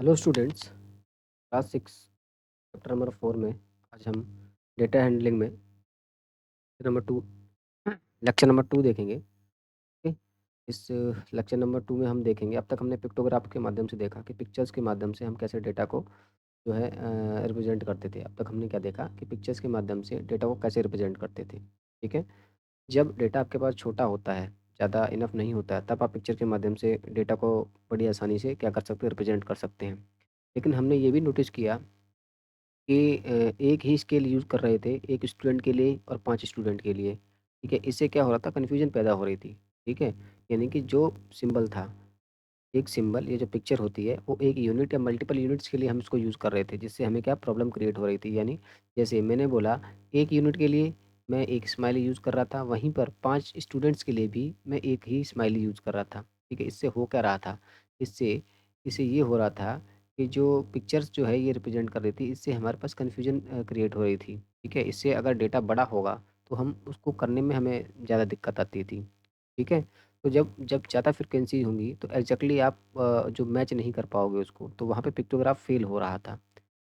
Hello students, class 6 chapter number 4 में आज हम डेटा हैंडलिंग में नंबर 2 लेक्चर नंबर 2 देखेंगे। ओके। इस लेक्चर नंबर 2 में हम देखेंगे, अब तक हमने पिक्टोग्राफ के माध्यम से देखा कि पिक्चर्स के माध्यम से हम कैसे डेटा को जो है रिप्रेजेंट करते थे। अब तक हमने क्या देखा कि पिक्चर्स के माध्यम से डेटा को कैसे रिप्रेजेंट करते थे। ठीक है। जब डेटा आपके पास छोटा होता है, ज़्यादा इनफ नहीं होता है, तब आप पिक्चर के माध्यम से डेटा को बड़ी आसानी से क्या कर सकते हैं, रिप्रेजेंट कर सकते हैं। लेकिन हमने ये भी नोटिस किया कि एक ही स्केल यूज़ कर रहे थे, एक स्टूडेंट के लिए और 5 स्टूडेंट के लिए, ठीक है? इससे क्या हो रहा था, कन्फ्यूजन पैदा हो रही थी, ठीक है? यानी कि जो सिंबल था, एक सिंबल ये जो पिक्चर होती है, वो एक यूनिट या मल्टीपल यूनिट्स के लिए हम इसको यूज़ कर रहे थे, जिससे हमें क्या प्रॉब्लम क्रिएट हो रही थी। यानी जैसे मैंने बोला, एक यूनिट के लिए मैं एक स्माइली यूज़ कर रहा था, वहीं पर 5 स्टूडेंट्स के लिए भी मैं एक ही स्माइली यूज़ कर रहा था, ठीक है? इससे हो क्या रहा था, इससे इससे ये हो रहा था कि जो पिक्चर्स जो है ये रिप्रेजेंट कर रही थी, इससे हमारे पास कन्फ्यूजन क्रिएट हो रही थी, ठीक है? इससे अगर डेटा बड़ा होगा, तो हम उसको करने में हमें ज़्यादा दिक्कत आती थी, ठीक है? तो जब जब ज़्यादा फ्रीक्वेंसी होंगी, तो एग्ज़ैक्टली आप जो मैच नहीं कर पाओगे उसको, तो वहाँ पे पिक्टोग्राफ फ़ेल हो रहा था,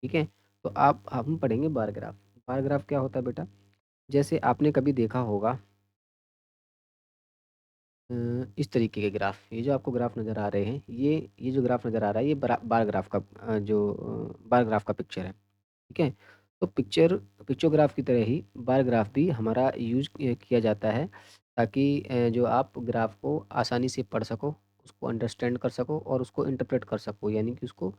ठीक है? तो आप हम पढ़ेंगे बार ग्राफ। बार ग्राफ क्या होता है बेटा? जैसे आपने कभी देखा होगा इस तरीके के ग्राफ, ये जो आपको ग्राफ नज़र आ रहे हैं, ये जो ग्राफ नज़र आ रहा है, ये बार ग्राफ का बार ग्राफ का पिक्चर है, ठीक है? तो पिक्चोग्राफ की तरह ही बार ग्राफ भी हमारा यूज़ किया जाता है, ताकि जो आप ग्राफ को आसानी से पढ़ सको, उसको अंडरस्टैंड कर सको और उसको इंटरप्रेट कर सको, यानी कि उसको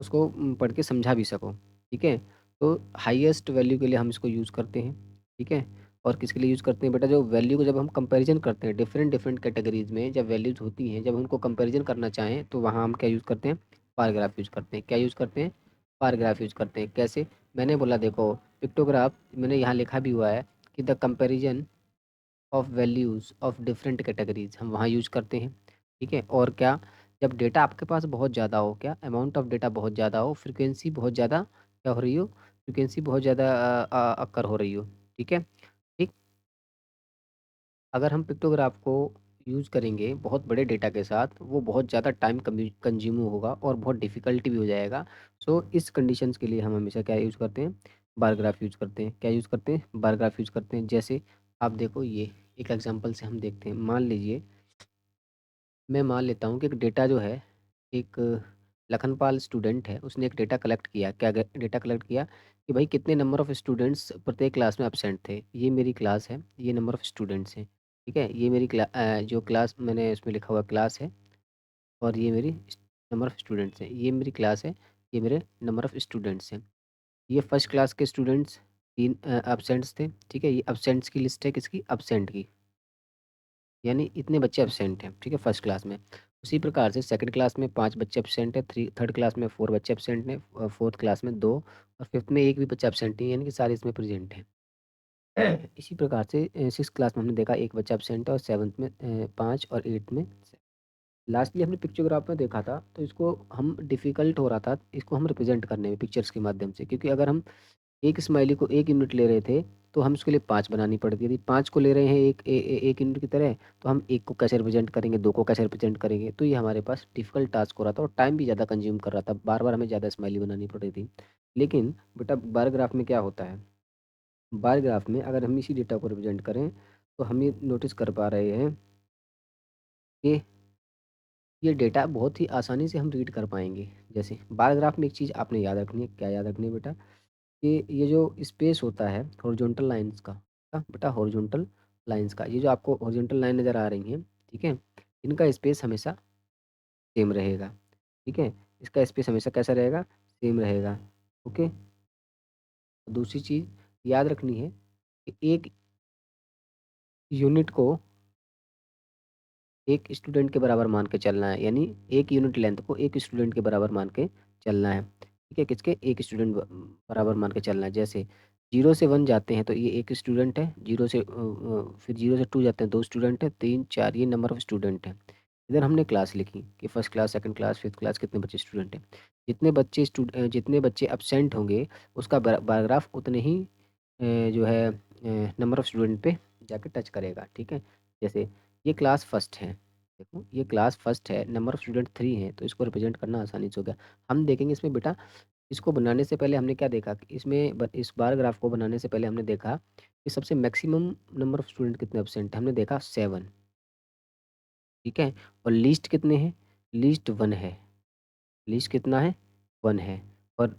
उसको पढ़ के समझा भी सको, ठीक है? तो हाईएस्ट वैल्यू के लिए हम इसको यूज़ करते हैं, ठीक है? और किसके लिए यूज़ करते हैं बेटा? जो वैल्यू को जब हम कंपैरिज़न करते हैं डिफरेंट डिफरेंट कैटेगरीज़ में, जब वैल्यूज़ होती हैं, जब उनको कंपैरिज़न करना चाहें, तो वहाँ हम क्या यूज़ करते हैं? बार ग्राफ यूज़ करते हैं। क्या यूज़ करते हैं? बार ग्राफ यूज़ करते हैं। कैसे? मैंने बोला देखो, पिक्टोग्राफ मैंने यहाँ लिखा भी हुआ है कि the comparison of values of different categories हम वहाँ यूज़ करते हैं, ठीक है? और क्या, जब डेटा आपके पास बहुत ज़्यादा हो, क्या अमाउंट ऑफ डेटा बहुत ज़्यादा हो, फ्रीक्वेंसी बहुत ज़्यादा क्या हो रही हो, फ्रीक्वेंसी बहुत ज़्यादा अकर हो रही हो, ठीक है? ठीक, अगर हम पिक्टोग्राफ को यूज़ करेंगे बहुत बड़े डेटा के साथ, वो बहुत ज़्यादा टाइम कंज्यूम होगा और बहुत डिफ़िकल्टी भी हो जाएगा। सो इस कंडीशंस के लिए हम हमेशा क्या यूज़ करते हैं? बार ग्राफ यूज़ करते हैं। क्या यूज़ करते हैं? बार ग्राफ यूज़ करते हैं। जैसे आप देखो, ये एक एग्ज़ाम्पल से हम देखते हैं। मान लीजिए, मैं मान लेता हूँ कि एक डेटा जो है, एक लखनपाल स्टूडेंट है, उसने एक डेटा कलेक्ट किया। क्या डेटा कलेक्ट किया कि भाई कितने नंबर ऑफ़ स्टूडेंट्स प्रत्येक क्लास में एब्सेंट थे। ये मेरी क्लास है, ये नंबर ऑफ़ स्टूडेंट्स हैं, ठीक है? ये मेरी जो क्लास मैंने इसमें लिखा हुआ क्लास है, और ये मेरी नंबर ऑफ़ स्टूडेंट्स हैं। ये मेरी क्लास है, ये मेरे नंबर ऑफ़ स्टूडेंट्स हैं। ये फर्स्ट क्लास के स्टूडेंट्स 3 एब्सेंट्स थे, ठीक है? ये एब्सेंट्स की लिस्ट है, किसकी? एब्सेंट की। यानी इतने बच्चे एब्सेंट हैं, ठीक है, फर्स्ट क्लास में। उसी प्रकार से सेकंड क्लास में 5 बच्चे एब्सेंट हैं, थर्ड क्लास में 4 बच्चे एब्सेंट हैं, फोर्थ क्लास में 2 और फिफ्थ में 1 भी बच्चा एब्सेंट नहीं है, यानी कि सारे इसमें प्रेज़ेंट हैं। इसी प्रकार से सिक्स्थ क्लास में हमने देखा 1 बच्चा एब्सेंट है और सेवंथ में 5 और एट्थ में लास्टली हमने पिक्चोग्राफ में देखा था, तो इसको हम डिफ़िकल्ट हो रहा था, इसको हम रिप्रेज़ेंट करने में पिक्चर्स के माध्यम से, क्योंकि अगर हम एक स्माइली को 1 यूनिट ले रहे थे, तो हम उसके लिए 5 बनानी पड़ती थी। 5 को ले रहे हैं एक 1 यूनिट की तरह, तो हम 1 को कैसे रिप्रेज़ेंट करेंगे, 2 को कैसे रिप्रेज़ेंट करेंगे? तो ये हमारे पास डिफ़िकल्ट टास्क हो रहा था और टाइम भी ज़्यादा कंज़्यूम कर रहा था। बार-बार हमें ज़्यादा स्माइली बनानी पड़ रही थी। लेकिन बेटा, बार ग्राफ में क्या होता है? बार ग्राफ में अगर हम इसी डेटा को रिप्रेज़ेंट करें, तो हम ये नोटिस कर पा रहे हैं कि ये डेटा बहुत ही आसानी से हम रीड कर पाएँगे। जैसे बार ग्राफ में एक चीज़ आपने याद रखनी है, क्या याद रखनी है बेटा? कि ये जो स्पेस होता है हॉरिजॉन्टल लाइन्स का, बेटा हॉरिजॉन्टल लाइन्स का, ये जो आपको हॉरिजॉन्टल लाइन नज़र आ रही हैं, ठीक है? इनका स्पेस हमेशा सेम रहेगा, ठीक है? इसका स्पेस हमेशा कैसा रहेगा? सेम रहेगा, ओके? दूसरी चीज़ याद रखनी है कि एक यूनिट को एक स्टूडेंट के बराबर मान के चलना है, यानी एक यूनिट लेंथ को एक स्टूडेंट के बराबर मान के चलना है, ठीक है? किसके? एक स्टूडेंट बराबर मान के चलना है। जैसे 0 से 1 जाते हैं तो ये 1 स्टूडेंट है, 0 से फिर 0 से 2 जाते हैं 2 स्टूडेंट हैं, 3, 4 ये नंबर ऑफ स्टूडेंट हैं। इधर हमने क्लास लिखी कि first class, second class, fifth class कितने बच्चे स्टूडेंट हैं। जितने बच्चे एब्सेंट होंगे, उसका बायोग्राफ उतने ही जो है नंबर ऑफ स्टूडेंट पे जाके टच करेगा, ठीक है? जैसे ये क्लास फर्स्ट है, देखो ये क्लास फर्स्ट है, नंबर ऑफ स्टूडेंट 3 हैं, तो इसको रिप्रेजेंट करना आसानी से हो गया। हम देखेंगे इसमें बेटा, इसको बनाने से पहले हमने क्या देखा कि इसमें इस बार ग्राफ को बनाने से पहले हमने देखा कि सबसे मैक्सिमम नंबर ऑफ स्टूडेंट कितने एब्सेंट है, हमने देखा 7, ठीक है? और लीस्ट कितने हैं? लीस्ट 1 है। लीस्ट कितना है? 1 है। और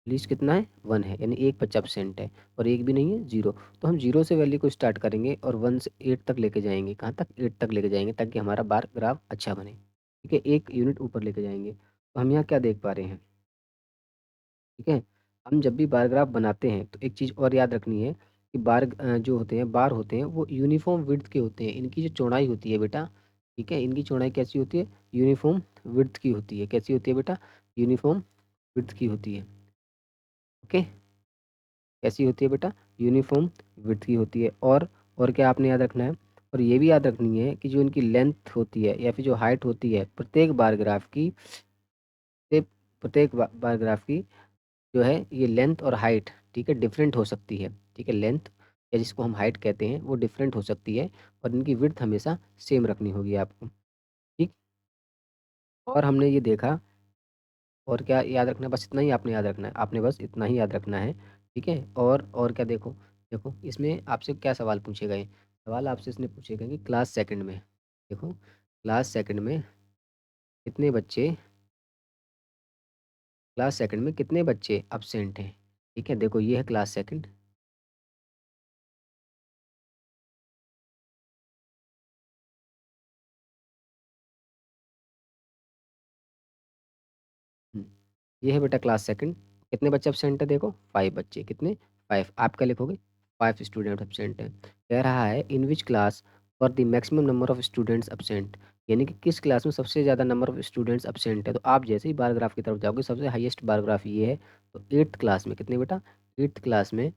लीस्ट कितना है? 1 है, यानी एक बच्चा एब्सेंट है और एक भी नहीं है, 0। तो हम 0 से वैल्यू को स्टार्ट करेंगे और 1 से 8 तक लेके जाएँगे। कहाँ तक? 8 तक लेके जाएँगे, ताकि हमारा बार ग्राफ अच्छा बने। ठीक है? एक यूनिट ऊपर लेके जाएँगे। तो हम यहाँ क्या देख पा रहे हैं? ठीक है? हम जब भी बार ग्राफ बनाते हैं तो एक चीज़ और याद रखनी है कि जो होते हैं, बार होते हैं, वो यूनिफ़ॉर्म विड्थ के होते हैं। इनकी जो चौड़ाई होती है बेटा, ठीक है? इनकी चौड़ाई कैसी होती है? यूनिफ़ॉर्म विड्थ की होती है। कैसी होती है बेटा? यूनिफ़ॉर्म विड्थ की होती है। ओके? कैसी होती है बेटा? यूनिफ़ॉर्म विड्थ की होती है। और क्या आपने याद रखना है? और ये भी याद रखनी है कि जो इनकी लेंथ होती है या फिर जो हाइट होती है, प्रत्येक बार ग्राफ की जो है ये लेंथ और हाइट, ठीक है, डिफरेंट हो सकती है। ठीक है? लेंथ या जिसको हम हाइट कहते हैं, वो डिफरेंट हो सकती है और इनकी विड्थ हमेशा सेम रखनी होगी आपको। ठीक? और हमने ये देखा, और क्या याद रखना है? बस इतना ही आपने याद रखना है। आपने बस इतना ही याद रखना है। ठीक है? और क्या, देखो देखो इसमें आपसे क्या सवाल पूछे गए? सवाल आपसे इसने पूछे गए कि क्लास सेकंड में, देखो क्लास सेकंड में कितने बच्चे क्लास सेकंड में कितने बच्चे अब्सेंट हैं? ठीक है? देखो ये है क्लास सेकंड। हुँ। ये है बेटा क्लास सेकंड। कितने बच्चे एब्सेंट है देखो? 5 बच्चे। कितने? 5। आप क्या लिखोगे? 5 स्टूडेंट एब्सेंट हैं। कह रहा है in which class for the maximum number of students absent, यानी कि किस क्लास में सबसे ज़्यादा नंबर ऑफ स्टूडेंट्स एब्सेंट है। तो आप जैसे ही बार ग्राफ की तरफ जाओगे, सबसे हाईएस्ट बार ग्राफ ये है। तो 8th क्लास में कितने बेटा? 8th क्लास में,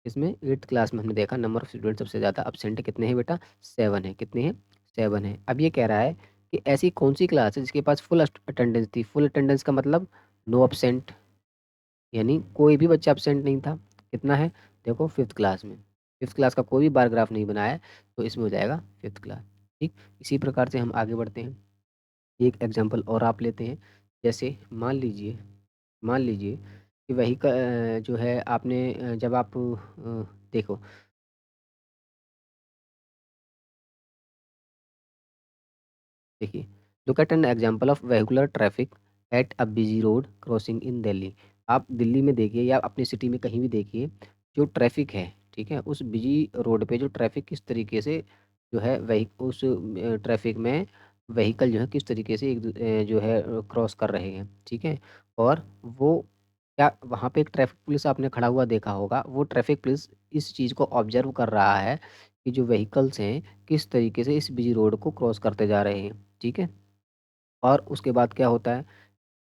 इसमें 8th क्लास में हमने देखा नंबर ऑफ स्टूडेंट सबसे ज़्यादा एब्सेंट है। कितने हैं बेटा? 7 है। कितने हैं? 7 है। अब ये कह रहा है कि ऐसी कौन-सी क्लास है जिसके पास फुल अटेंडेंस थी? फुल अटेंडेंस का मतलब नो एब्सेंट, यानी कोई भी बच्चा एब्सेंट नहीं था। कितना है? देखो 5th क्लास में। 5th क्लास का कोई भी बार ग्राफ नहीं बनाया है, तो इसमें हो जाएगा 5th क्लास। ठीक? इसी प्रकार से हम आगे बढ़ते हैं। एक एग्ज़ाम्पल और आप लेते हैं। जैसे मान लीजिए कि जो है आपने जब आप देखो, देखिए, look at an example of vehicular traffic at a busy road crossing in Delhi. आप दिल्ली में देखिए या अपनी सिटी में कहीं भी देखिए, जो ट्रैफिक है, ठीक है? उस बिजी रोड पे जो ट्रैफिक किस तरीके से जो है उस ट्रैफिक में व्हीकल जो है किस तरीके से जो है क्रॉस कर रहे हैं, ठीक है? और वो क्या वहाँ पे एक ट्रैफिक पुलिस आपने खड़ा हुआ देखा होगा, वो ट्रैफिक पुलिस इस चीज़ को ऑब्ज़र्व कर रहा है कि जो व्हीकल्स हैं, किस तरीके से इस बिजी रोड को क्रॉस करते जा रहे हैं। ठीक है? और उसके बाद क्या होता है?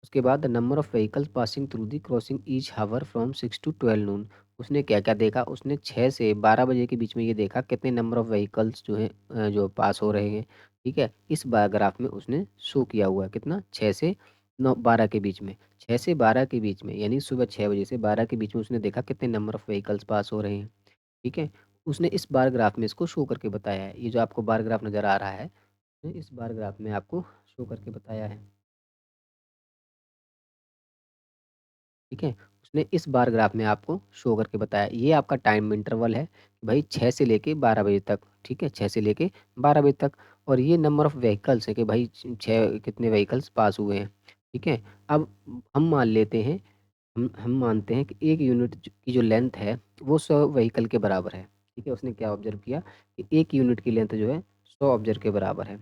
उसके बाद the number of vehicles passing through the crossing each hour from 6 to 12 noon. उसने क्या-क्या देखा? उसने 6 से 12 बजे के बीच में ये देखा कितने नंबर ऑफ व्हीकल्स जो हैं जो पास हो रहे हैं। ठीक है? इस बार ग्राफ में उसने शो किया हुआ है कितना? 6 से 12 के बीच में। 6 से 12 के बीच में, यानी सुबह 6 बजे से 12 के बीच में उसने देखा कितने नंबर ऑफ व्हीकल्स पास हो रहे हैं। ठीक है? उसने इस बार ग्राफ में इसको शो करके बताया है। ये जो आपको बार ग्राफ नज़र आ रहा है, ने इस बार ग्राफ में आपको शो करके बताया है, ठीक है? उसने इस बार ग्राफ में आपको शो करके बताया। ये आपका टाइम इंटरवल है, भाई 6 से लेके 12 बजे तक, ठीक है? 6 से लेके 12 बजे तक। और ये नंबर ऑफ व्हीकल्स है कि भाई 6 कितने व्हीकल्स पास हुए हैं, ठीक है? अब हम मान लेते हैं, हम मानते हैं कि 1 यूनिट की जो लेंथ है, वो 100 व्हीकल के बराबर है, ठीक है? उसने क्या ऑब्ज़र्व किया कि 1 यूनिट की लेंथ जो है 100 ऑब्ज़र्व के बराबर है।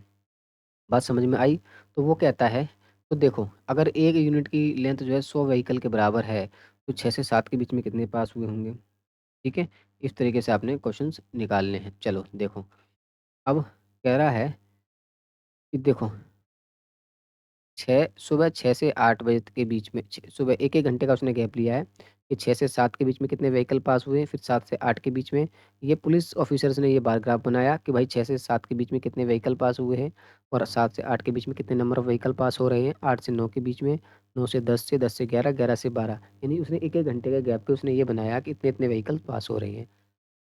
बात समझ में आई? तो वो कहता है, तो देखो अगर 1 यूनिट की लेंथ जो है 100 व्हीकल के बराबर है, तो 6 से 7 के बीच में कितने पास हुए होंगे? ठीक है? इस तरीके से आपने क्वेश्चंस निकालने हैं। चलो देखो, अब कह रहा है कि देखो 6 सुबह 6 से 8 बजे के बीच में, सुबह 1-1 घंटे का उसने गैप लिया है कि 6 से 7 के बीच में कितने व्हीकल पास हुए, फिर 7 से 8 के बीच में। ये पुलिस ऑफिसर्स ने ये बार ग्राफ बनाया कि भाई 6 से 7 के बीच में कितने व्हीकल पास हुए हैं और 7 से 8 के बीच में कितने नंबर ऑफ व्हीकल पास हो रहे हैं, 8 से 9 के बीच में, 9 से 10 से 10 से 11, 11 से 12, यानी उसने 1-1 घंटे के गैप पे उसने ये बनाया कि इतने-इतने व्हीकल पास हो रहे हैं।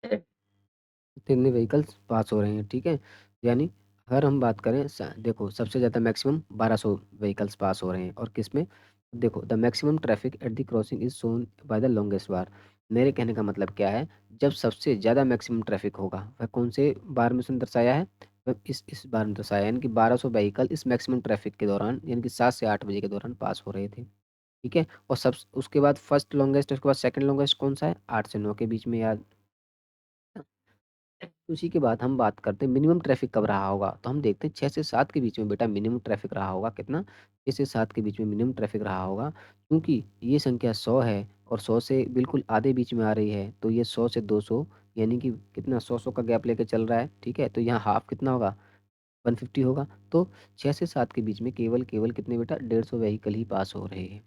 इतने-इतने व्हीकल्स पास हो रहे हैं, ठीक है? यानी अगर हम बात करें देखो सबसे ज़्यादा मैक्सिमम 1200 व्हीकल्स पास हो रहे हैं और किस में, देखो the maximum traffic at the crossing is shown by the longest bar. मेरे कहने का मतलब क्या है, जब सबसे ज़्यादा मैक्सिमम ट्रैफिक होगा वह कौन से बार में उसने दर्शाया है, वह इस बार में दर्शाया है, यानी कि 1200 व्हीकल इस मैक्सिमम ट्रैफिक के दौरान यानी कि 7 से 8 बजे के दौरान पास हो रहे थे। ठीक है, और सब उसके बाद फर्स्ट लॉन्गेस्ट, उसके बाद सेकंड लॉन्गेस्ट कौन सा है, 8 से 9 के बीच में याद। उसी के बाद हम बात करते हैं मिनिमम ट्रैफिक कब रहा होगा, तो हम देखते हैं 6 से 7 के बीच में बेटा मिनिमम ट्रैफिक रहा होगा, कितना, 6 से 7 के बीच में मिनिमम ट्रैफिक रहा होगा, क्योंकि ये संख्या 100 है और 100 से बिल्कुल आधे बीच में आ रही है, तो ये 100 से 200 यानी कि कितना 100 का गैप लेके चल रहा है। ठीक है, तो यहाँ हाफ कितना होगा, 150 होगा। तो 6 से 7 के बीच में केवल केवल कितने बेटा 150 व्हीकल ही पास हो रहे हैं।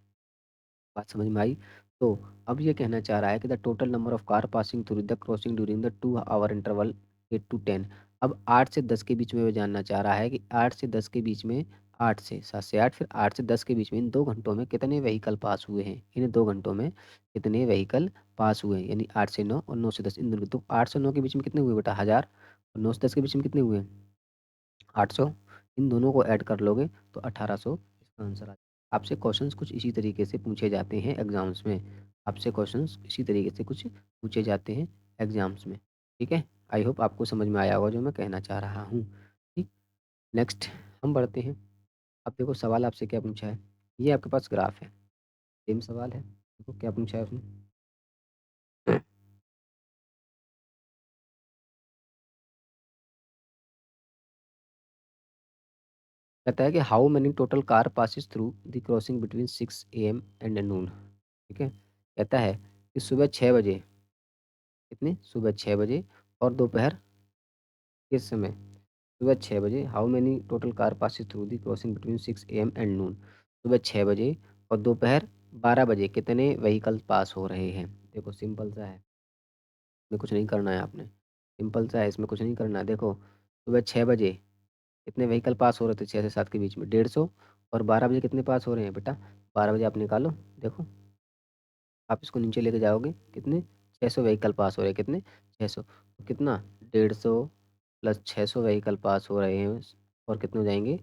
बात समझ में आई? तो अब ये कहना चाह रहा है कि the total number of car passing through the crossing during the 2 hour interval 8 to 10। अब 8 से 10 के बीच में वो जानना चाह रहा है कि 8 से 10 के बीच में, 8 से 7 से 8 फिर 8 से 10 के बीच में इन 2 घंटों में कितने व्हीकल पास हुए हैं। इन 2 घंटों में कितने व्हीकल पास हुए हैं, यानी 8 से 9 और 9 से 10 इन दोनों। तो 8 से 9 के बीच में कितने हुए बेटा 1000, और 9 से 10 के बीच में कितने हुए 800। इन दोनों को ऐड कर लोगे तो 1800 इसका आंसर आ। आपसे क्वेश्चंस कुछ इसी तरीके से पूछे जाते हैं एग्जाम्स में। आपसे क्वेश्चंस इसी तरीके से कुछ पूछे जाते हैं एग्जाम्स में। ठीक है, आई होप आपको समझ में आया होगा जो मैं कहना चाह रहा हूँ। ठीक, नेक्स्ट हम बढ़ते हैं। अब देखो सवाल आपसे क्या पूछा है, ये आपके पास ग्राफ है, सेम सवाल है, देखो क्या पूछा है उसने। कहता है कि how many total car passes through the crossing between 6 AM and noon. ठीक है, कहता है कि सुबह 6 बजे, कितने, सुबह 6 बजे और दोपहर किस समय, सुबह 6 बजे, how many total car passes through the crossing between 6 AM and noon. सुबह 6 बजे और दोपहर 12 बजे कितने व्हीकल पास हो रहे हैं। देखो सिंपल सा है, इसमें कुछ नहीं करना है आपने, सिंपल सा है, इसमें कुछ नहीं करना है। देखो सुबह 6 बजे कितने व्हीकल पास हो रहे थे 6 से 7 के बीच में 150, और 12 बजे कितने पास हो रहे हैं बेटा, 12 बजे आप निकालो, देखो आप इसको नीचे लेके जाओगे कितने, 600 व्हीकल पास हो रहे हैं, कितने, 600, तो कितना, 150 प्लस 600 व्हीकल पास हो रहे हैं, और कितने हो जाएंगे,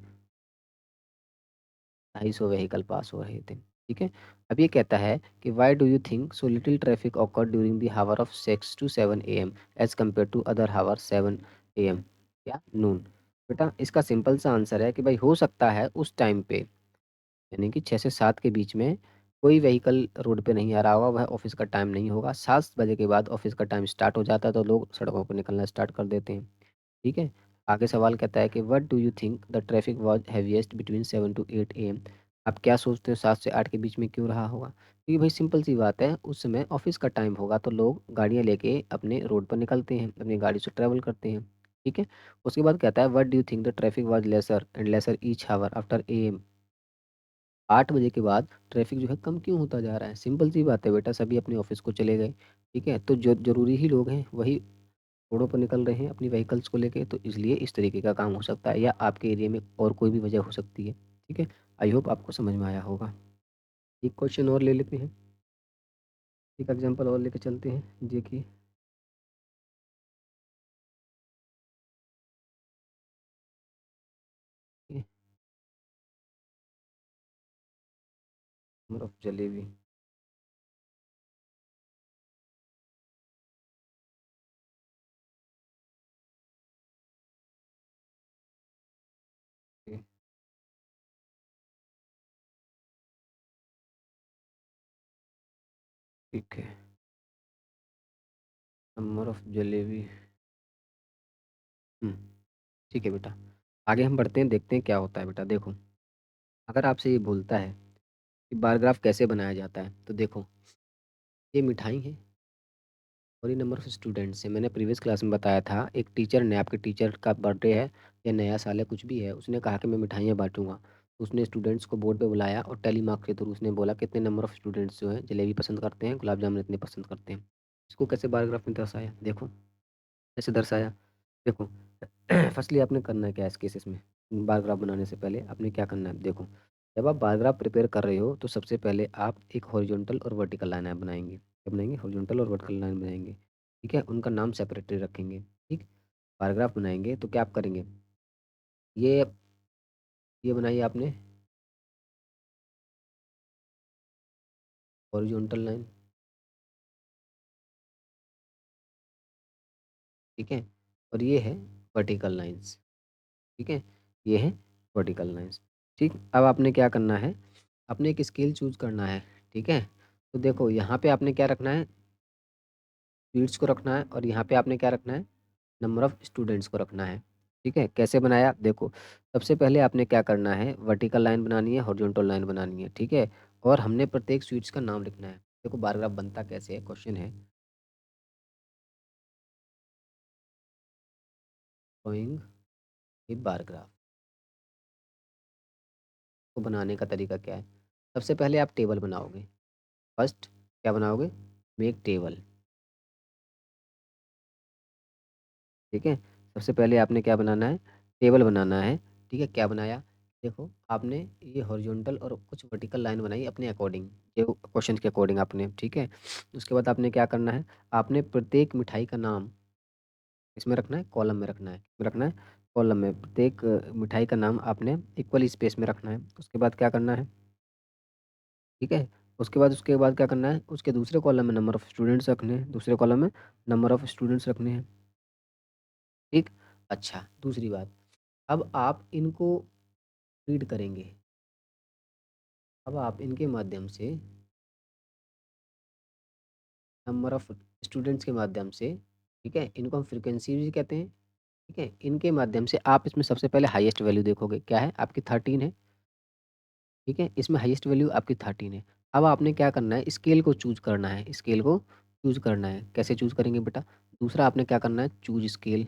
250 व्हीकल पास हो रहे थे। ठीक है, अब ये कहता है कि why do you think so little traffic occur during the hour of 6 to 7 AM as compare to other hour 7 AM या नून। बेटा इसका सिंपल सा आंसर है कि भाई हो सकता है उस टाइम पे, यानी कि 6 से 7 के बीच में कोई व्हीकल रोड पे नहीं आ रहा होगा, वह ऑफिस का टाइम नहीं होगा। 7 बजे के बाद ऑफिस का टाइम स्टार्ट हो जाता है तो लोग सड़कों पर निकलना स्टार्ट कर देते हैं। ठीक है, आगे सवाल कहता है कि what do you think the traffic was heaviest between 7 to 8 AM। आप क्या सोचते हो 7 से 8 के बीच में क्यों रहा होगा, क्योंकि भाई सिंपल सी बात है, उस समय ऑफिस का टाइम होगा तो लोग गाड़ियाँ लेके अपने रोड पर निकलते हैं, अपनी गाड़ी से ट्रैवल करते हैं। ठीक है, उसके बाद कहता है what do you think the traffic was lesser and lesser each hour after AM। 8 बजे के बाद ट्रैफिक जो है कम क्यों होता जा रहा है, सिंपल सी बात है बेटा, सभी अपने ऑफिस को चले गए। ठीक है, तो जो जरूरी ही लोग हैं वही रोडों पर निकल रहे हैं अपनी व्हीकल्स को लेके, तो इसलिए इस तरीके का काम हो सकता है, या आपके एरिया में और कोई भी वजह हो सकती है। ठीक है, आई होप आपको समझ में आया होगा। एक क्वेश्चन और ले लेते हैं, एक एग्जांपल और लेके चलते हैं, देखिए और जलेबी। ठीक है, नंबर ऑफ जलेबी। हम्म, ठीक है बेटा, आगे हम बढ़ते हैं, देखते हैं क्या होता है बेटा। देखो अगर आपसे ये बोलता है कि बार ग्राफ कैसे बनाया जाता है, तो देखो ये मिठाई है और ये नंबर ऑफ स्टूडेंट्स है। मैंने प्रीवियस क्लास में बताया था, एक टीचर ने, आपके टीचर का बर्थडे है या नया साल है कुछ भी है, उसने कहा कि मैं मिठाइयाँ बांटूंगा, तो उसने स्टूडेंट्स को बोर्ड पे बुलाया और टेली मार्क के थ्रू उसने बोला कितने नंबर ऑफ स्टूडेंट्स जो हैं जलेबी पसंद करते हैं, गुलाब जामुन इतने पसंद करते हैं। इसको कैसे बायोग्राफ में दर्शाया, देखो कैसे दर्शाया। देखो फर्स्टली आपने करना है क्या इस केसेस में, बायोग्राफ बनाने से पहले आपने क्या करना है, देखो जब आप बायोग्राफ प्रिपेयर कर रहे हो तो सबसे पहले आप एक हॉरिजॉन्टल और वर्टिकल लाइन आप बनाएंगे, क्या बनाएंगे, हॉरिजॉन्टल और वर्टिकल लाइन बनाएंगे। ठीक है, उनका नाम सेपरेटली रखेंगे। ठीक, पैराग्राफ बनाएंगे तो क्या आप करेंगे, ये बनाई आपने हॉरिजॉन्टल लाइन, ठीक है? और ये है वर्टिकल लाइन्स, ठीक है? ये है वर्टिकल लाइन्स, ठीक? अब आपने क्या करना है, आपने एक स्केल चूज़ करना है, ठीक है? तो देखो यहाँ पे आपने क्या रखना है, शीट्स को रखना है, और यहाँ पे आपने क्या रखना है, नंबर ऑफ़ स्टूडेंट्स को रखना है, ठीक है? कैसे बनाया? देखो, सबसे पहले आपने क्या करना है, वर्टिकल लाइन बनानी है, हॉरिजॉन्टल लाइन बनानी है, ठीक है? और हमने प्रत्येक शीट्स का नाम लिखना है। देखो बार ग्राफ बनता कैसे है, क्वेश्चन है, ड्राइंग ए बार ग्राफ को बनाने का तरीका क्या है? सबसे पहले आप टेबल बनाओगे। फर्स्ट क्या बनाओगे? मेक टेबल, ठीक है? सबसे पहले आपने क्या बनाना है? टेबल बनाना है, ठीक है? क्या बनाया? देखो, आपने ये हॉरिजॉन्टल और कुछ वर्टिकल लाइन बनाई अपने अकॉर्डिंग, जो क्वेश्चन के अकॉर्डिंग आपने, ठीक है? उसके बाद आपने क्या करना है? आपने प्रत्येक मिठाई का नाम किसमें रखना है? कॉलम में रखना है। किसमें रखना है? कॉलम में। प्रत्येक मिठाई का नाम आपने इक्वल स्पेस में रखना है। उसके बाद क्या करना है? ठीक है? उसके बाद क्या करना है? उसके दूसरे कॉलम में नंबर ऑफ स्टूडेंट्स रखने हैं, दूसरे कॉलम में नंबर ऑफ स्टूडेंट्स रखने हैं, ठीक? अच्छा, दूसरी बात, अब आप इनको रीड करेंगे। अब आप इनके माध्यम से, नंबर ऑफ स्टूडेंट्स के माध्यम से, ठीक है? इनको हम फ्रीक्वेंसी भी कहते हैं, ठीक है? इनके माध्यम से आप इसमें सबसे पहले हाईएस्ट वैल्यू देखोगे, क्या है? आपकी 13 है, ठीक है? इसमें हाईएस्ट वैल्यू आपकी 13 है। अब आपने क्या करना है? स्केल को चूज़ करना है, स्केल को चूज़ करना है। कैसे चूज़ करेंगे बेटा? दूसरा आपने क्या करना है? चूज़ स्केल,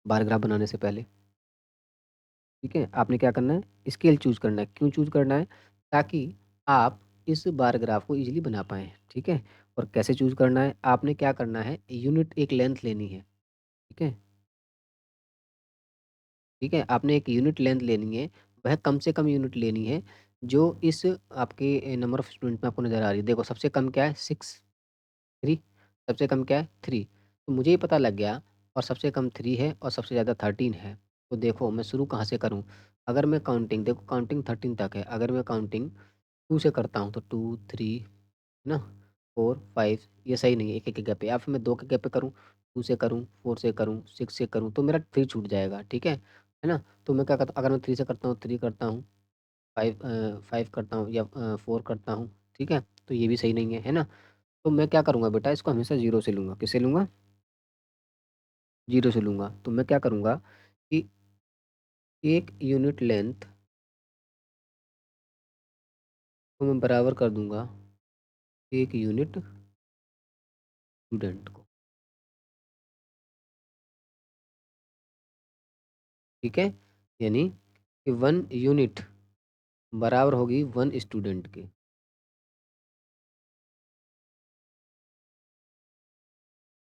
बार ग्राफ बनाने से पहले, ठीक है? आपने क्या करना है? स्केल चूज़ करना है। क्यों चूज़ करना है? ताकि आप इस बार ग्राफ को ईज़िली बना पाएँ, ठीक है? और कैसे चूज़ करना है? आपने क्या करना है? यूनिट एक लेंथ लेनी है, ठीक है? ठीक है? आपने एक यूनिट लेंथ लेनी है, वह कम से कम यूनिट लेनी है, जो इस आपके नंबर ऑफ स्टूडेंट में आपको नज़र आ रही है। देखो सबसे कम क्या है? 6, 3, सबसे कम क्या है? 3। तो मुझे ये पता लग गया, और सबसे कम 3 है और सबसे ज़्यादा 13 है। तो देखो मैं शुरू कहाँ से करूँ? अगर मैं काउंटिंग, देखो काउंटिंग 13 तक है, अगर मैं काउंटिंग 2 से करता हूँ तो 2, 3, है ना? 4, 5, ये सही नहीं है, एक-एक के गैप पे, या फिर मैं 2 के गैप पे करूँ, 2 से करूँ, 4 से करूँ, 6 से करूँ, तो मेरा 3 छूट जाएगा, ठीक है ना? तो मैं क्या करता हूँ, अगर मैं 3 से करता हूँ, 3 करता हूँ, 5 करता हूँ, या 4 करता हूँ, ठीक है? तो ये भी सही नहीं है, है ना? तो मैं क्या करूँगा बेटा, इसको हमेशा 0 से लूँगा। किससे लूँगा? 0 से लूँगा। तो मैं क्या करूँगा कि 1 यूनिट लेंथ को मैं बराबर कर दूँगा 1 यूनिट स्टूडेंट को, ठीक है? यानी कि 1 यूनिट बराबर होगी 1 स्टूडेंट के,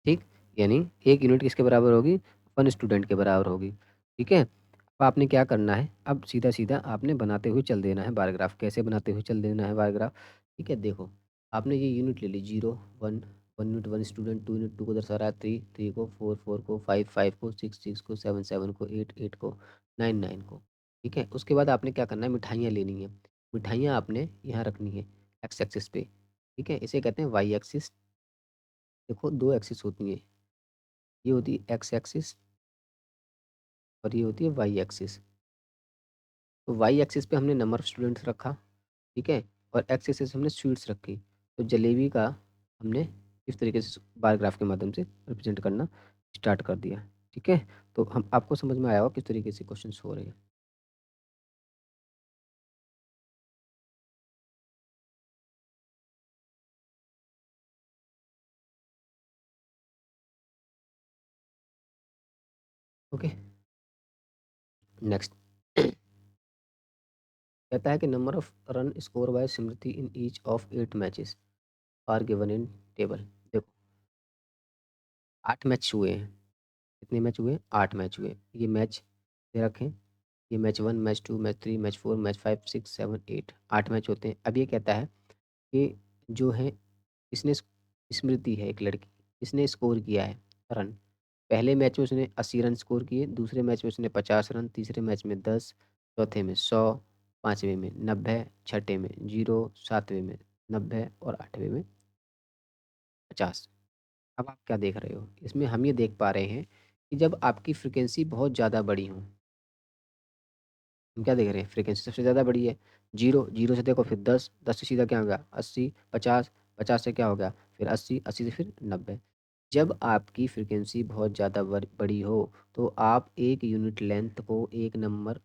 ठीक? यानी 1 यूनिट किसके बराबर होगी? 1 स्टूडेंट के बराबर होगी, ठीक है? अब आपने क्या करना है? अब सीधा-सीधा आपने बनाते हुए चल देना है बार ग्राफ। कैसे बनाते हुए चल देना है बार ग्राफ? ठीक है, देखो, आपने ये यूनिट ले ली, 0, 1, 1 यूनिट 1 स्टूडेंट, 2 यूनिट 2 को दर्शा रहा है, 3, 3 को, 4, 4 को, 5, 5 को, 6, 6 को, 7, 7 को, 8, 8 को, 9, 9 को, ठीक है? उसके बाद आपने क्या करना है? मिठाइयाँ लेनी है। मिठाइयाँ आपने यहाँ रखनी है एक्स एक्सिस पे, ठीक है? इसे कहते हैं वाई एक्सिस। देखो 2 एक्सिस होती हैं, ये होती है एक्स एक्सिस और ये होती है वाई एक्सिस। तो वाई एक्सिस पे हमने नंबर ऑफ स्टूडेंट्स रखा, ठीक है? और एक्स एक्सिस हमने स्वीट्स रखी। तो जलेबी का हमने इस तरीके से बार ग्राफ के माध्यम से रिप्रेजेंट करना स्टार्ट कर दिया, ठीक है? तो हम आपको समझ में आया होगा किस तरीके से क्वेश्चंस हो रहे हैं। ओके, नेक्स्ट कहता है कि number of run score by Smriti in each of 8 matches are given in table. देखो 8 मैच हुए हैं। कितने मैच हुए? 8 मैच हुए। ये मैच दे रखे हैं। ये match 1, match 2, match 3, match 4, match 5, 6, 7, 8, 8 match होते हैं। अब ये कहता है कि जो है इसने स्मृति है एक लड़की, इसने स्कोर किया है रन, पहले मैच में उसने 80 रन स्कोर किए, दूसरे मैच में उसने 50 रन, तीसरे मैच में 10, चौथे में 100, पाँचवें में 90, छठे में 0, सातवें में 90 और आठवें में 50। अब आप क्या देख रहे हो? इसमें हम ये देख पा रहे हैं कि जब आपकी फ्रीक्वेंसी बहुत ज़्यादा बड़ी हो, हम क्या देख रहे हैं? फ्रीक्वेंसी सबसे ज़्यादा बड़ी है। 0, 0 से देखो फिर 10, 10 से सीधा क्या हो गया? 80, 50, 50 से क्या हो गया? फिर 80, 80 से फिर 90। जब आपकी फ्रीक्वेंसी बहुत ज़्यादा बड़ी हो, तो आप एक यूनिट लेंथ को एक नंबर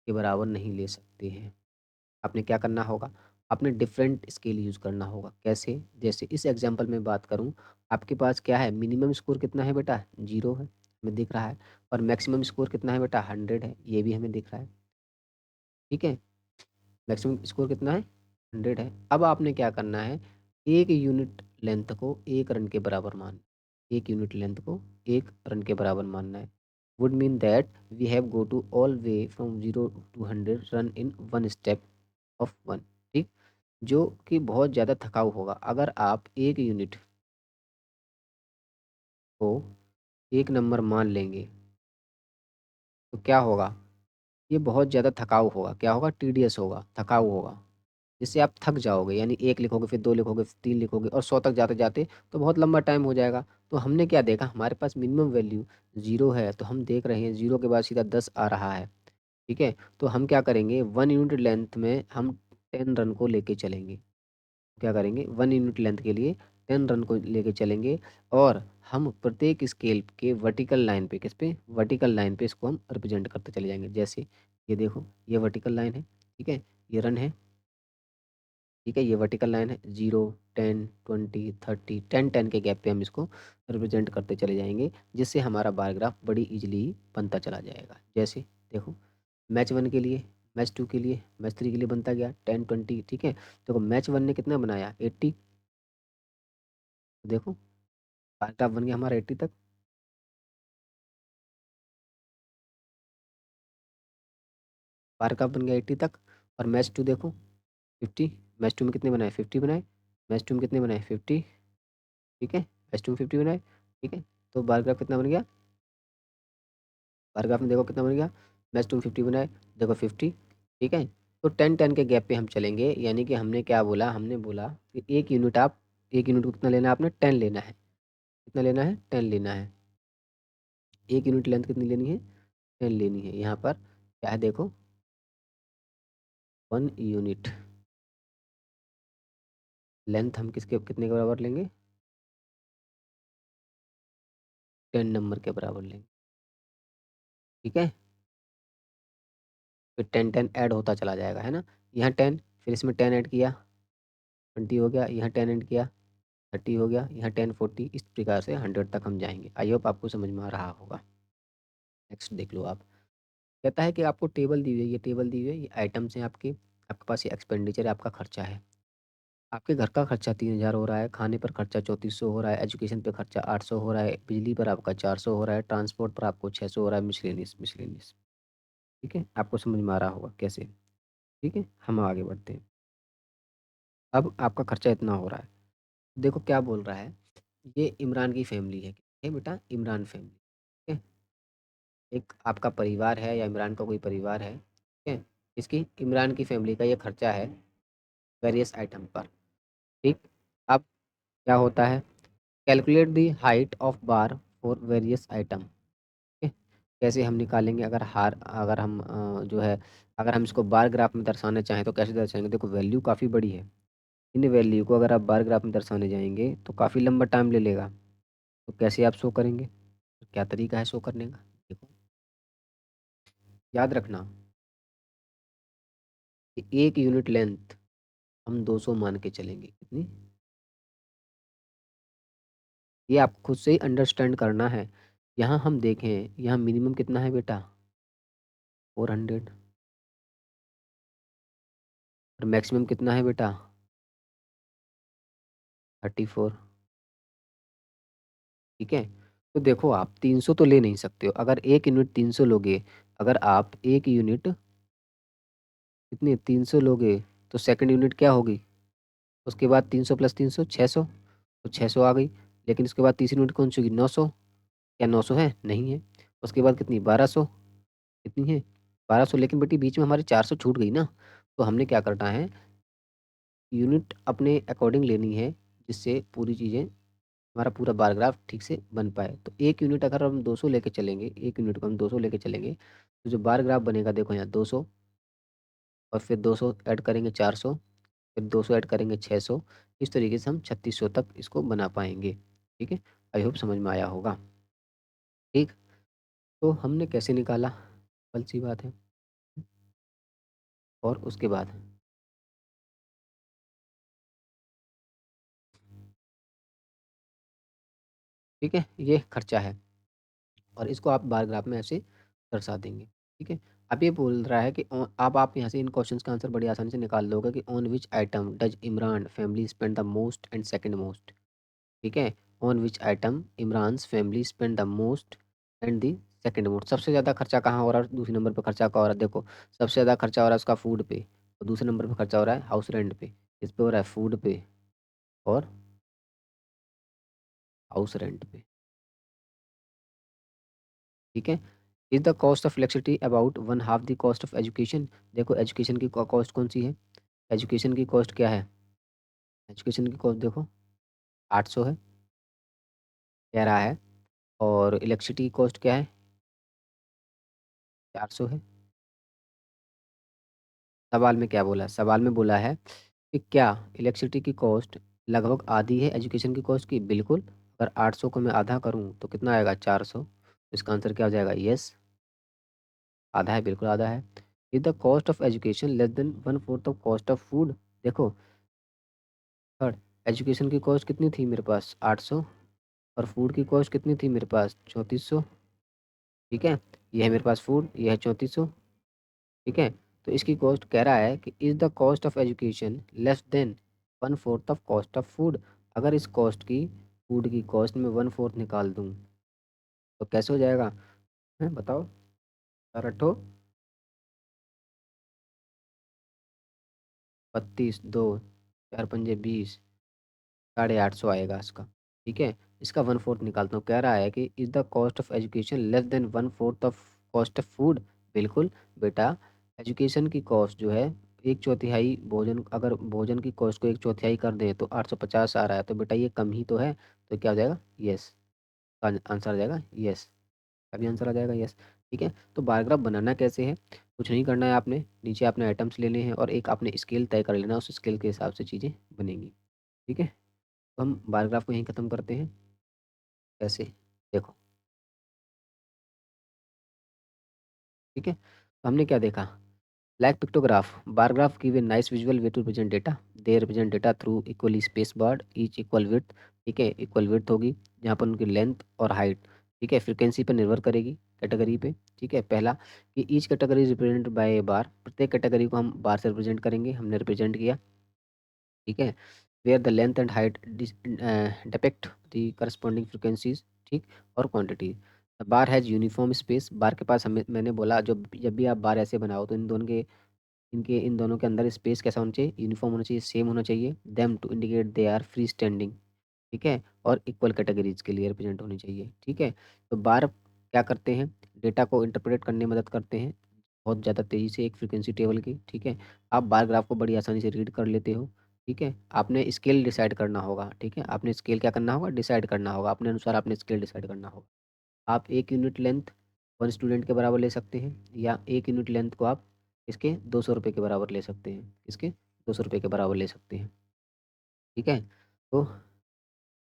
के बराबर नहीं ले सकते हैं। आपने क्या करना होगा? आपने डिफरेंट स्केल यूज़ करना होगा। कैसे? जैसे इस एग्जांपल में बात करूँ, आपके पास क्या है? मिनिमम स्कोर कितना है बेटा? 0 है, हमें दिख रहा है। और मैक्सिमम स्कोर कितना है बेटा? 100 है, ये भी हमें दिख रहा है। ठीक है? मैक्सिमम स्कोर कितना है? 100 है। अब आपने क्या करना है? 1 यूनिट लेंथ को 1 रन के बराबर 1 यूनिट लेंथ को 1 रन के बराबर मानना है। Would mean that we have go to all way from 0 to 100 run in 1 step of 1। ठीक? जो कि बहुत ज़्यादा थकाऊ होगा। अगर आप 1 यूनिट को 1 नंबर मान लेंगे, तो क्या होगा? ये बहुत ज़्यादा थकाऊ होगा। क्या होगा? टीडियस होगा, थकाऊ होगा। जिससे आप थक जाओगे, यानी 1 लिखोगे, फिर 2 लिखोगे, फिर 3 लिखोगे और 100 तक जाते-जाते तो बहुत लंबा टाइम हो जाएगा। तो हमने क्या देखा? हमारे पास मिनिमम वैल्यू 0 है, तो हम देख रहे हैं 0 के बाद सीधा 10 आ रहा है। ठीक है? तो हम क्या करेंगे? 1 यूनिट लेंथ में हम 10 रन को लेके चलेंगे। क्या करेंगे? 1 यूनिट लेंथ के लिए 10 रन को लेके चलेंगे और हम प्रत्येक स्केल के वर्टिकल लाइन पे, किस पे? वर्टिकल लाइन पे इसको हम रिप्रेजेंट करते चले जाएँगे। जैसे ये देखो, ये वर्टिकल लाइन है, ठीक है? ये रन है, ठीक है? ये वर्टिकल लाइन है। 0, 10, 20, 30, 10, 10 के गैप पे हम इसको रिप्रेजेंट करते चले जाएँगे, जिससे हमारा बार ग्राफ बड़ी ईज़िली बनता चला जाएगा। जैसे देखो, मैच 1 के लिए, मैच 2 के लिए, मैच 3 के लिए बनता गया 10, 20, ठीक है? देखो मैच 1 ने कितना बनाया? 80। देखो, बार ग्राफ बन गया हमारा 80 तक। बार ग्राफ बन गया 80 तक। और मैच 2 देखो, 50। मैच 2 में कितने बनाए? 50 बनाए। मैच 2 में कितने बनाए? 50। ठीक है? मैच 2 में 50 बनाए, ठीक है? तो बार ग्राफ कितना बन गया? बार ग्राफ में देखो कितना बन गया? मैच 2 में 50 बनाए, देखो 50, ठीक है? तो 10, 10 के गैप पे हम चलेंगे, यानी कि हमने क्या बोला? हमने बोला कि 1 यूनिट को कितना लेना है आपने? 10 लेना है। कितना लेना है? 10 लेना है। 1 यूनिट लेंथ कितनी लेनी है? 10 लेनी है। यहाँ पर क्या है देखो, 1 यूनिट लेंथ हम किसके कितने के बराबर लेंगे? 10 नंबर के बराबर लेंगे। ठीक है? फिर 10, 10 ऐड होता चला जाएगा, है ना? यहाँ 10, फिर इसमें 10 ऐड किया, 20 हो गया, यहाँ 10 ऐड किया, 30 हो गया, यहाँ 10, 40, इस प्रकार से 100 तक हम जाएँगे। आई होप आपको समझ में आ रहा होगा। नेक्स्ट देख लो आप। कहता है कि आपको टेबल दी हुई है, ये टेबल दी हुई है, ये आइटम्स हैं आपके पास ये एक्सपेंडिचर है, आपका खर्चा है। आपके घर का खर्चा 3000 हो रहा है, खाने पर खर्चा 3400 हो रहा है, एजुकेशन पे खर्चा 800 हो रहा है, बिजली पर आपका 400 हो रहा है, ट्रांसपोर्ट पर आपको 600 हो रहा है, मिसलेनियस मिसलेनियस। ठीक है? आपको समझ में आ रहा होगा कैसे? ठीक है? हम आगे बढ़ते हैं। अब आपका खर्चा इतना हो रहा है। देखो क्या बोल रहा है, ये इमरान की फैमिली है। क्या है बेटा? इमरान फैमिली। ठीक है? एक आपका परिवार है या इमरान का कोई परिवार है, ठीक है? इसकी इमरान की फैमिली का ये खर्चा है वेरियस आइटम पर। ठीक? अब क्या होता है? Calculate the height of bar for various item. ठीक है? कैसे हम निकालेंगे? अगर हम जो है, अगर हम इसको बार ग्राफ में दर्शाना चाहें तो कैसे दर्शाएँगे? देखो वैल्यू काफ़ी बड़ी है। इन वैल्यू को अगर आप बार ग्राफ में दर्शाने जाएँगे तो काफ़ी लंबा टाइम ले लेगा। तो कैसे आप शो करेंगे? क्या तरीका है शो करने का? देखो, याद रखना कि 1 यूनिट लेंथ हम 200 मान के चलेंगे। कितनी? ये आपको खुद से ही अंडरस्टैंड करना है। यहाँ हम देखें, यहाँ मिनिमम कितना है बेटा? 400। और मैक्सिमम कितना है बेटा? 34। ठीक है? तो देखो आप 300 तो ले नहीं सकते हो। अगर 1 यूनिट 300 लोगे, अगर आप 1 यूनिट कितनी 300 लोगे, तो सेकंड यूनिट क्या होगी? उसके बाद 300 + 300 600, तो 600 आ गई। लेकिन उसके बाद तीसरी यूनिट कौन सी होगी? 900। क्या 900 है? नहीं है। उसके बाद कितनी 1200, कितनी है 1200, लेकिन बेटी बीच में हमारी 400 छूट गई ना, तो हमने क्या करना है, यूनिट अपने अकॉर्डिंग लेनी है, जिससे पूरी चीज़ें हमारा पूरा बार ग्राफ ठीक से बन पाए। तो 1 यूनिट अगर हम 200 लेके चलेंगे, 1 यूनिट को हम 200 लेके चलेंगे, तो जो बार ग्राफ बनेगा देखो यहाँ 200, और फिर 200 ऐड करेंगे 400, फिर 200 ऐड करेंगे 600, इस तरीके से हम 3600 तक इसको बना पाएँगे। ठीक है? आई होप समझ में आया होगा। ठीक? तो हमने कैसे निकाला? सिंपल सी बात है। और उसके बाद ठीक है? ये खर्चा है, और इसको आप बार ग्राफ में ऐसे दर्शा देंगे। ठीक है? अब ये बोल रहा है कि अब आप यहाँ से इन क्वेश्चंस का आंसर बड़ी आसानी से निकाल लोगे कि on which item does Imran family spend the most and second most. ठीक है? On which item Imran's family spend the most and the second most. सबसे ज़्यादा खर्चा कहाँ हो रहा है? दूसरे नंबर पे खर्चा कहाँ हो रहा है? देखो, सबसे ज़्यादा खर्चा हो रहा है उसका फूड पे, और दूसरे नंबर पे खर्चा हो रहा है हाउस रेंट पे। इस पे हो रहा है फूड पे और हाउस रेंट पे। ठीक है? Is the cost of electricity about one half the cost of education. देखो, एजुकेशन की कॉस्ट कौन सी है? एजुकेशन की कॉस्ट क्या है? एजुकेशन की कॉस्ट देखो 800 है, कह रहा है, और इलेक्ट्रिसिटी की कॉस्ट क्या है? 400 है। सवाल में क्या बोला है? सवाल में बोला है कि क्या इलेक्ट्रिसिटी की कॉस्ट लगभग आधी है एजुकेशन की कॉस्ट की? बिल्कुल। अगर 800 को मैं आधा करूँ तो कितना आएगा? 400। इसका आंसर क्या हो जाएगा? यस, आधा है, बिल्कुल आधा है। Is the cost of education less than 1/4 of cost of food. देखो, थर्ड, एजुकेशन की कॉस्ट कितनी थी मेरे पास? 800, और फूड की कॉस्ट कितनी थी मेरे पास? 3400। ठीक है? ये है मेरे पास फूड, ये है 3400। ठीक है? तो इसकी कॉस्ट कह रहा है कि is the cost of education less than 1/4 of cost of food. अगर इस कॉस्ट की, फूड की कॉस्ट में 1/4 निकाल दूँ, तो कैसे हो जाएगा? हैं, बताओ? रट्ठो 32, 2, 4 पंजे 20, 850 आएगा इसका। ठीक है? इसका 1/4 निकालता हूँ। कह रहा है कि is the cost of education less than 1/4 of cost of food. बिल्कुल बेटा, एजुकेशन की कॉस्ट जो है 1/4 भोजन, अगर भोजन की कॉस्ट को 1/4 कर दें तो 850 आ रहा है, तो बेटा ये कम ही तो है। तो क्या हो जाएगा? यस। आंसर आ जाएगा यस। अभी आंसर आ जाएगा यस। ठीक है? तो बार ग्राफ बनाना कैसे है? कुछ नहीं करना है आपने, नीचे आपने आइटम्स लेने हैं और एक आपने स्केल तय कर लेना, उस स्केल के हिसाब से चीज़ें बनेंगी। ठीक है? तो हम बार ग्राफ को यहीं खत्म करते हैं। कैसे? देखो, ठीक है? तो हमने क्या देखा? Like pictograph, bar graph give a nice visual way to represent data. They represent data through equally space bars, each equal width. ठीक है? इक्वल विड्थ होगी, जहाँ पर उनकी लेंथ और हाइट, ठीक है, फ्रीक्वेंसी पर निर्भर करेगी, कैटेगरी पे। ठीक है? पहला, कि each category is represent by a bar. प्रत्येक कैटेगरी को हम बार से रिप्रेजेंट करेंगे, हमने रिप्रेजेंट किया। ठीक है? Where the length and height depict the corresponding frequencies, ठीक, और quantity. Bar has uniform space. Bar के पास हमें, मैंने बोला, जब जब भी आप बार ऐसे बनाओ तो इन दोनों के, इनके इन दोनों के अंदर स्पेस कैसा होना चाहिए? यूनिफॉर्म होना चाहिए, सेम होना चाहिए। Them to indicate they are free standing. ठीक है? और इक्वल कैटेगरीज के लिए रिप्रेजेंट होनी चाहिए। ठीक है? तो बार क्या करते हैं? डेटा को इंटरप्रेट करने में मदद करते हैं बहुत ज़्यादा तेज़ी से, एक फ्रीक्वेंसी टेबल की। ठीक है? आप बार ग्राफ को बड़ी आसानी से रीड कर लेते हो। ठीक है? आपने स्केल डिसाइड करना होगा। ठीक है? आपने स्केल क्या करना होगा? डिसाइड करना होगा, अपने अनुसार आपने स्केल डिसाइड करना होगा। आप 1 यूनिट लेंथ 1 स्टूडेंट के बराबर ले सकते हैं, या 1 यूनिट लेंथ को आप इसके ₹200 के बराबर ले सकते हैं। इसके ₹200 के बराबर ले सकते हैं। ठीक है? तो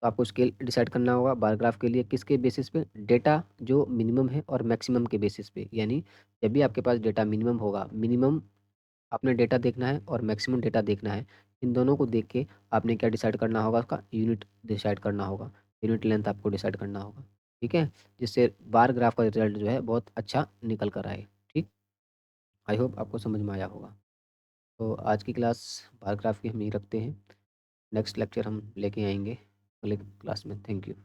आपको स्केल डिसाइड करना होगा बार ग्राफ के लिए, किसके बेसिस पे? डेटा जो मिनिमम है और मैक्सिमम के बेसिस पे। यानी जब भी आपके पास डेटा मिनिमम होगा, मिनिमम आपने डेटा देखना है और मैक्सिमम डेटा देखना है। इन दोनों को देख के आपने क्या डिसाइड करना होगा? उसका यूनिट डिसाइड करना होगा। यूनिट लेंथ आपको डिसाइड करना होगा। ठीक है? जिससे बार ग्राफ का रिज़ल्ट जो है बहुत अच्छा निकल कर आए। ठीक? आई होप आपको समझ में आया होगा। तो आज की क्लास बार ग्राफ की हम यहीं रखते हैं। नेक्स्ट लेक्चर हम लेके आएँगे अगले क्लास में। Thank you.